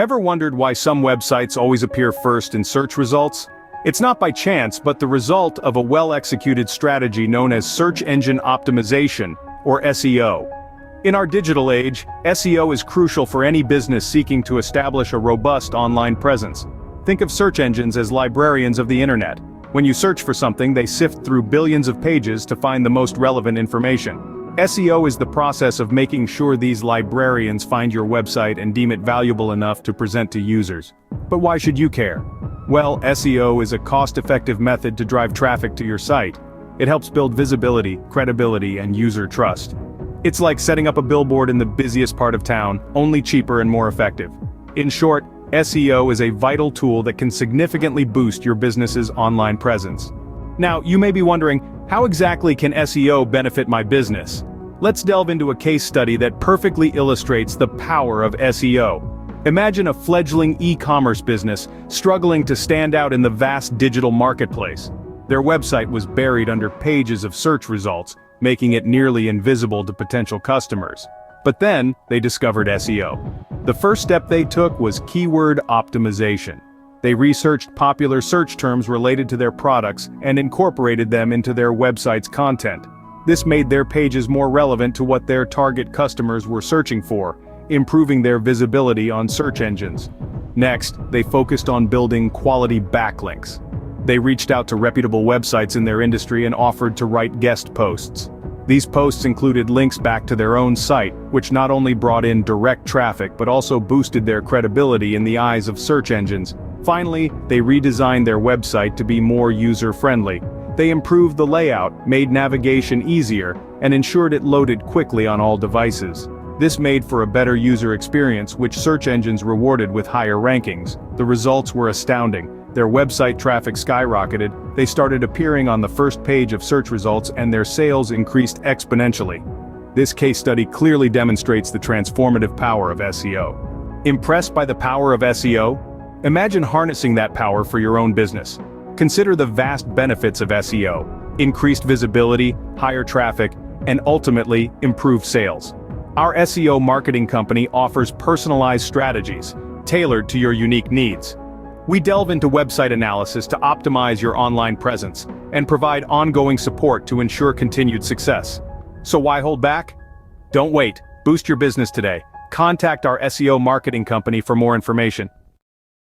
Ever wondered why some websites always appear first in search results? It's not by chance but the result of a well-executed strategy known as search engine optimization, or SEO. In our digital age, SEO is crucial for any business seeking to establish a robust online presence. Think of search engines as librarians of the internet. When you search for something, they sift through billions of pages to find the most relevant information. SEO is the process of making sure these librarians find your website and deem it valuable enough to present to users. But why should you care? Well, SEO is a cost-effective method to drive traffic to your site. It helps build visibility, credibility, and user trust. It's like setting up a billboard in the busiest part of town, only cheaper and more effective. In short, SEO is a vital tool that can significantly boost your business's online presence. Now, you may be wondering, how exactly can SEO benefit my business? Let's delve into a case study that perfectly illustrates the power of SEO. Imagine a fledgling e-commerce business struggling to stand out in the vast digital marketplace. Their website was buried under pages of search results, making it nearly invisible to potential customers. But then, they discovered SEO. The first step they took was keyword optimization. They researched popular search terms related to their products and incorporated them into their website's content. This made their pages more relevant to what their target customers were searching for, improving their visibility on search engines. Next, they focused on building quality backlinks. They reached out to reputable websites in their industry and offered to write guest posts. These posts included links back to their own site, which not only brought in direct traffic but also boosted their credibility in the eyes of search engines. Finally, they redesigned their website to be more user-friendly. They improved the layout, made navigation easier, and ensured it loaded quickly on all devices. This made for a better user experience, which search engines rewarded with higher rankings. The results were astounding. Their website traffic skyrocketed, they started appearing on the first page of search results, and their sales increased exponentially. This case study clearly demonstrates the transformative power of SEO. Impressed by the power of SEO? Imagine harnessing that power for your own business. Consider the vast benefits of SEO: increased visibility, higher traffic, and ultimately, improved sales. Our SEO marketing company offers personalized strategies, tailored to your unique needs. We delve into website analysis to optimize your online presence, and provide ongoing support to ensure continued success. So why hold back? Don't wait, boost your business today. Contact our SEO marketing company for more information.